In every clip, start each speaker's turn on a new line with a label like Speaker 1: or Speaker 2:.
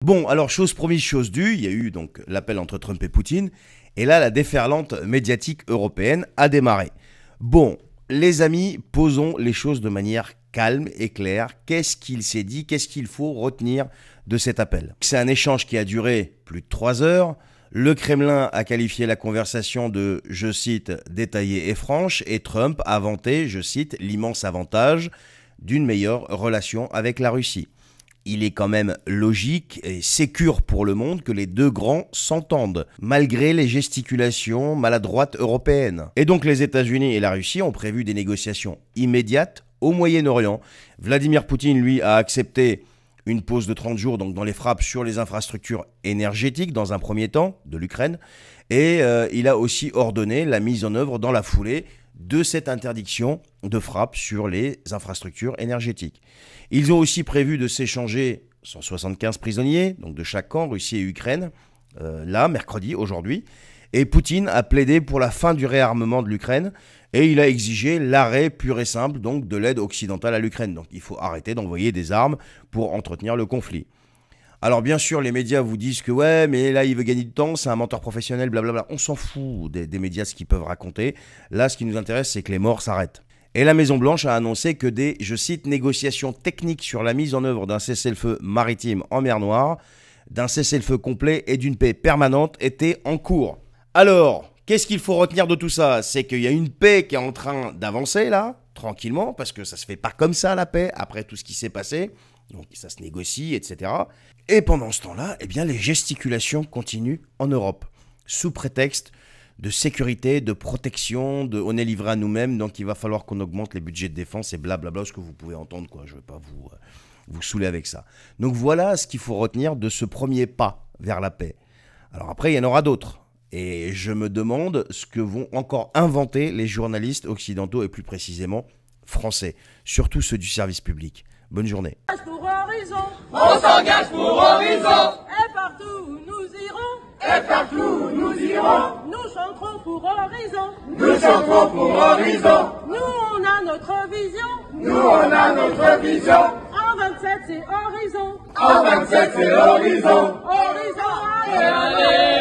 Speaker 1: Bon, alors chose promise, chose due, il y a eu donc l'appel entre Trump et Poutine, et là la déferlante médiatique européenne a démarré. Bon, les amis, posons les choses de manière calme et claire. Qu'est-ce qu'il s'est dit? Qu'est-ce qu'il faut retenir de cet appel? C'est un échange qui a duré plus de 3 heures. Le Kremlin a qualifié la conversation de, je cite, détaillée et franche, et Trump a vanté, je cite, l'immense avantage d'une meilleure relation avec la Russie. Il est quand même logique et sécure pour le monde que les deux grands s'entendent, malgré les gesticulations maladroites européennes. Et donc les États-Unis et la Russie ont prévu des négociations immédiates au Moyen-Orient. Vladimir Poutine, lui, a accepté une pause de 30 jours donc dans les frappes sur les infrastructures énergétiques dans un premier temps de l'Ukraine. Et il a aussi ordonné la mise en œuvre dans la foulée de cette interdiction de frappe sur les infrastructures énergétiques. Ils ont aussi prévu de s'échanger 175 prisonniers, donc de chaque camp, Russie et Ukraine, là, mercredi, aujourd'hui. Et Poutine a plaidé pour la fin du réarmement de l'Ukraine et il a exigé l'arrêt pur et simple donc, de l'aide occidentale à l'Ukraine. Donc il faut arrêter d'envoyer des armes pour entretenir le conflit. Alors bien sûr, les médias vous disent que ouais, mais là il veut gagner du temps, c'est un menteur professionnel, blablabla. On s'en fout des médias, ce qu'ils peuvent raconter. Là, ce qui nous intéresse, c'est que les morts s'arrêtent. Et la Maison-Blanche a annoncé que des, je cite, négociations techniques sur la mise en œuvre d'un cessez-le-feu maritime en mer Noire, d'un cessez-le-feu complet et d'une paix permanente étaient en cours. Alors, qu'est-ce qu'il faut retenir de tout ça? C'est qu'il y a une paix qui est en train d'avancer là, tranquillement, parce que ça se fait pas comme ça la paix, après tout ce qui s'est passé. Donc ça se négocie, etc. Et pendant ce temps-là, eh bien, les gesticulations continuent en Europe, sous prétexte de sécurité, de protection, de on est livré à nous-mêmes, donc il va falloir qu'on augmente les budgets de défense et blablabla, ce que vous pouvez entendre, quoi. Je ne vais pas vous saouler avec ça. Donc voilà ce qu'il faut retenir de ce premier pas vers la paix. Alors après, il y en aura d'autres. Et je me demande ce que vont encore inventer les journalistes occidentaux et plus précisément français, surtout ceux du service public. Bonne journée.
Speaker 2: Pour Horizon,
Speaker 3: On s'engage pour Horizon,
Speaker 2: et partout où nous irons,
Speaker 3: et partout où nous irons,
Speaker 2: nous chanterons pour Horizon.
Speaker 3: nous chanterons pour Horizon.
Speaker 2: Nous, on a notre vision.
Speaker 3: Nous, on a notre vision.
Speaker 2: En 27, c'est Horizon.
Speaker 3: En 27, c'est l'horizon.
Speaker 2: Horizon, allez.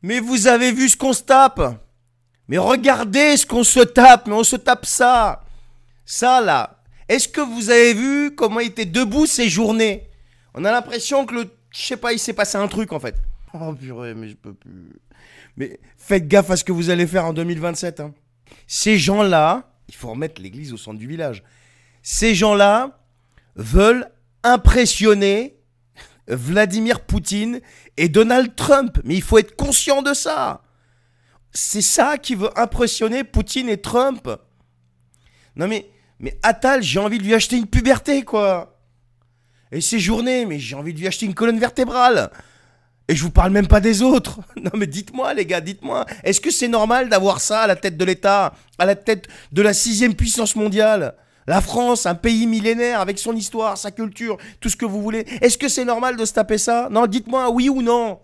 Speaker 1: Mais vous avez vu ce qu'on se tape? Mais regardez ce qu'on se tape, mais on se tape ça. Ça là. Est-ce que vous avez vu comment il était debout ces journées? On a l'impression que je sais pas, il s'est passé un truc en fait. Oh purée, mais je peux plus. Mais faites gaffe à ce que vous allez faire en 2027. Hein. Ces gens-là, il faut remettre l'église au centre du village. Ces gens-là veulent impressionner Vladimir Poutine et Donald Trump. Mais il faut être conscient de ça. C'est ça qui veut impressionner Poutine et Trump. Non mais Attal, j'ai envie de lui acheter une puberté, quoi. Et ces journées, mais j'ai envie de lui acheter une colonne vertébrale. Et je vous parle même pas des autres. Non mais dites-moi les gars, dites-moi. Est-ce que c'est normal d'avoir ça à la tête de l'État, à la tête de la 6e puissance mondiale? La France, un pays millénaire avec son histoire, sa culture, tout ce que vous voulez. Est-ce que c'est normal de se taper ça? Non, dites-moi oui ou non.